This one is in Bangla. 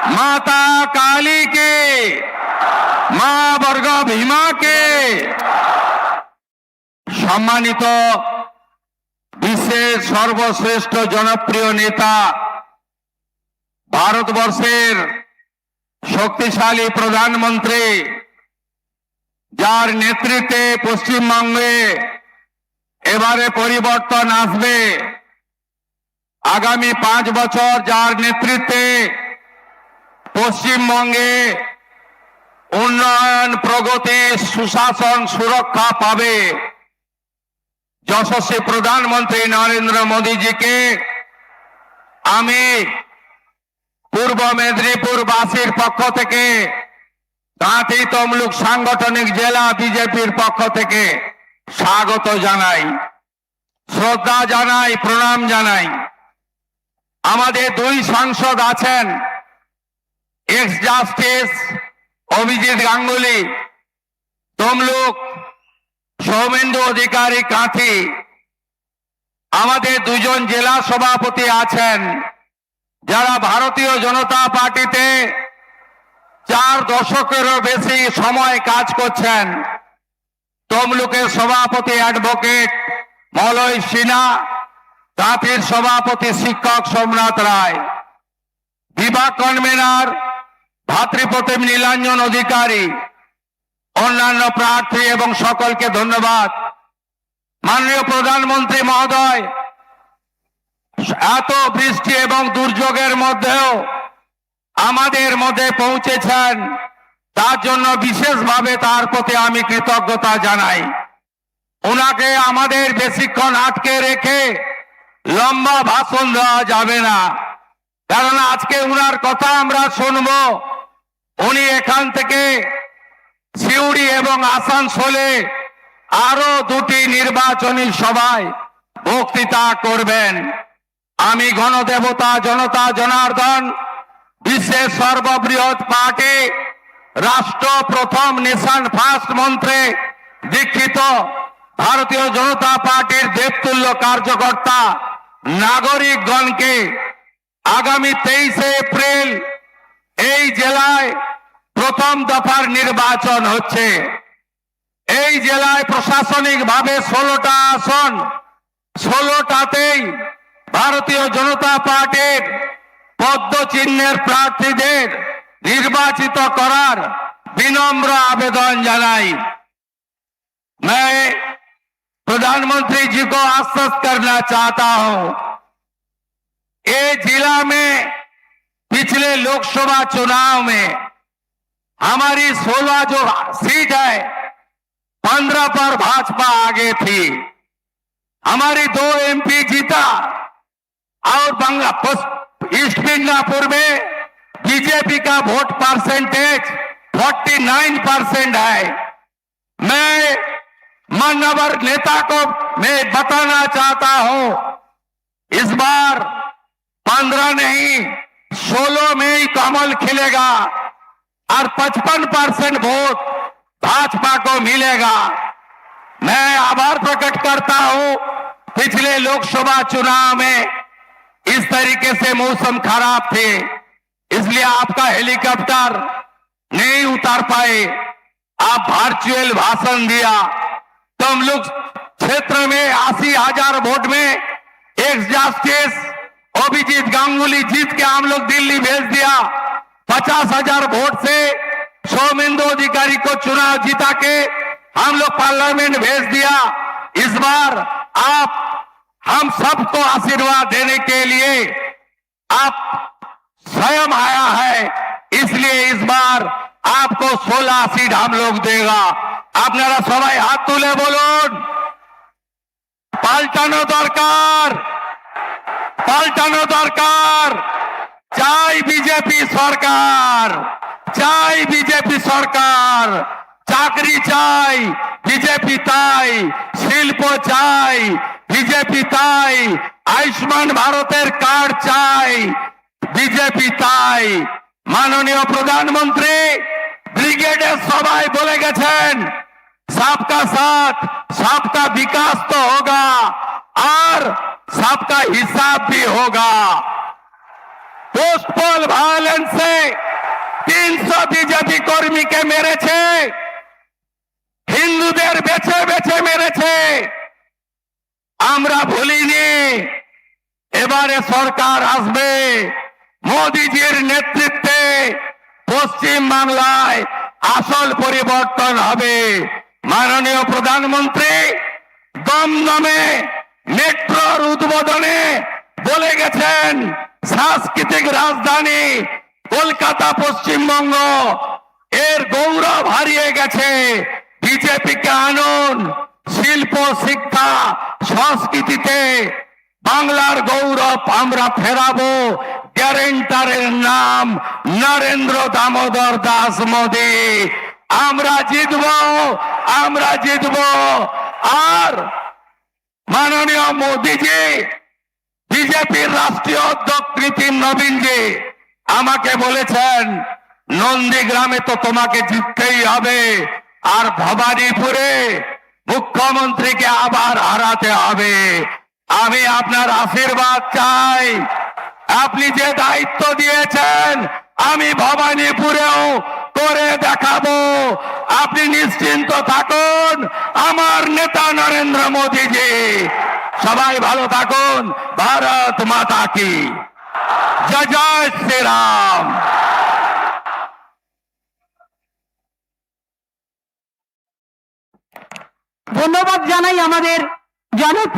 माता काली के, मां बर्ग भीमा के। सम्मानित বিশ্বের সর্বশ্রেষ্ঠ জনপ্রিয় নেতা, ভারতবর্ষের শক্তিশালী প্রধানমন্ত্রী, যার নেতৃত্বে পশ্চিমবঙ্গে এবারে পরিবর্তন আসবে, আগামী 5 বছর যার নেতৃত্বে পশ্চিমবঙ্গে উন্নয়ন, প্রগতি, সুশাসন, সুরক্ষা পাবে, যশস্বী প্রধানমন্ত্রী নরেন্দ্র মোদীজিকে আমি পূর্ব মেদিনীপুরবাসীর পক্ষ থেকে, কাঁথি তমলুক সাংগঠনিক জেলা বিজেপির পক্ষ থেকে স্বাগত জানাই, শ্রদ্ধা জানাই, প্রণাম জানাই। আমাদের 2 সাংসদ আছেন, এক্স জাস্টিস অভিজিৎ গাঙ্গুলি তমলুক, সৌমেন্দু অধিকারী কাঁথি। আমাদের 2 জন জেলা সভাপতি আছেন, যারা ভারতীয় জনতা পার্টিতে 4 দশকেরও বেশি সময় কাজ করছেন। তমলুকের সভাপতি অ্যাডভোকেট মলয় সিনহা, কাঁথির সভাপতি শিক্ষক সোমনাথ রায়, বিভাগ কনভেনার ভাতৃপ্রতিম নীলাঞ্জন অধিকারী, অন্যান্য প্রার্থী এবং সকলকে ধন্যবাদ। মাননীয় প্রধানমন্ত্রী মহোদয়, এত বৃষ্টি এবং দুর্যোগের মধ্যেও আমাদের মধ্যে পৌঁছেছেন, তার জন্য বিশেষভাবে তার প্রতি আমি কৃতজ্ঞতা জানাই। ওনাকে আমাদের বেশিক্ষণ আটকে রেখে লম্বা ভাষণ দেওয়া যাবে না, কারণ আজকে উনার কথা আমরা শুনব। উনি এখান থেকে সিউড়ি এবং আসানসোলে আরো 2টি নির্বাচনী সভায় বক্তৃতা করবেন। আমি গণদেবতা জনতা জনার্দন, বিশ্বের সর্ববৃহৎ পার্টি, রাষ্ট্র প্রথম নেশন ফার্স্ট মন্ত্রে দীক্ষিত ভারতীয় জনতা পার্টির দেবতুল্য কার্যকর্তা নাগরিকগণকে আগামী 23 এপ্রিল এই জেলায় প্রথম দফার নির্বাচন হচ্ছে। এই জেলায় প্রশাসনিকভাবে 16টা আসন, 16টাতেই ভারতীয় জনতা পার্টির পদ্মচিহ্নের প্রার্থীদের निर्वाचित करार विनम्र आवेदन जानाई। मैं प्रधानमंत्री जी को आश्वस्त करना चाहता हूं, ये जिला में पिछले लोकसभा चुनाव में हमारी 16 जो सीट है 15 पर भाजपा आगे थी। हमारी 2 एमपी जीता और ईस्ट मिदनापुर में बीजेपी का वोट परसेंटेज 49% है। मैं माननीय नेता को मैं बताना चाहता हूं, इस बार 15 नहीं 16 में ही कमल खिलेगा और 55% वोट भाजपा को मिलेगा। मैं आभार प्रकट करता हूं, पिछले लोकसभा चुनाव में इस तरीके से मौसम खराब थे, इसलिए आपका हेलीकॉप्टर नहीं उतार पाए, आप वर्चुअल भाषण दिया। तो हम लोग क्षेत्र में 80,000 वोट में एक्स जस्टिस अभिजीत गांगुली जीत के हम लोग दिल्ली भेज दिया। 50,000 वोट से सौमेंदु अधिकारी को चुनाव जीता के हम लोग पार्लियामेंट भेज दिया। इस बार आप हम सबको आशीर्वाद देने के लिए आप स्वयं आया है, इसलिए इस बार आपको 16 सीट हम लोग देगा। আপনারা সবাই হাত তুলে বলুন, পাল্টানো দরকার, পাল্টানো দরকার। চাই বিজেপি সরকার, চাই বিজেপি সরকার। চাকরি চাই, বিজেপি তাই। শিল্প চাই, বিজেপি তাই। আয়ুষ্মান ভারতের কার্ড চাই, বিজেপি তাই। মাননীয় প্রধানমন্ত্রী ব্রিগেডের সবাই বলে গেছেন, सबका साथ सबका विकास तो होगा और सबका हिसाब भी होगा। পোস্টপল ভায়োলেন্সে 300 বিজেপি কর্মীকে মেরেছে, হিন্দুদের বেছে বেছে মেরেছে। আমরা ভুলিনি। এবারে সরকার আসবে মোদিজির নেতৃত্বে, পশ্চিম বাংলায় আসল পরিবর্তন হবে। মাননীয় প্রধানমন্ত্রী দমদমে মেট্রোর উদ্বোধনে বলে গেছেন, সাংস্কৃতিক রাজধানী কলকাতা পশ্চিমবঙ্গ এর গৌরব হারিয়ে গেছে। বিজেপিকে আনুন, শিল্প শিক্ষা সংস্কৃতিতে বাংলার গৌরব আমরা ফেরাবো। গ্যারেন্টারের নাম নরেন্দ্র দামোদর দাস মোদী। আমরা জিতব, আমরা জিতব। আর মাননীয় মোদীজি, বিজেপির রাষ্ট্রীয় অধ্যক্ষ নিতিন নবীনজি আমাকে বলেছেন, নন্দীগ্রামে তো তোমাকে জিততেই হবে, আর ভবানীপুরে মুখ্যমন্ত্রীকে আবার হারাতে হবে। আমি আপনার আশীর্বাদ চাই। আপনি যে দায়িত্ব দিয়েছেন আমি ভবানীপুরেও করে দেখাবো। আপনি নিশ্চিন্ত থাকুন, আমার নেতা নরেন্দ্র মোদীজি। সবাই ভালো থাকুন। ভারত মাতা কি জয়। জয় শ্রীরাম। ধন্যবাদ জানাই আমাদের জনপ্রিয়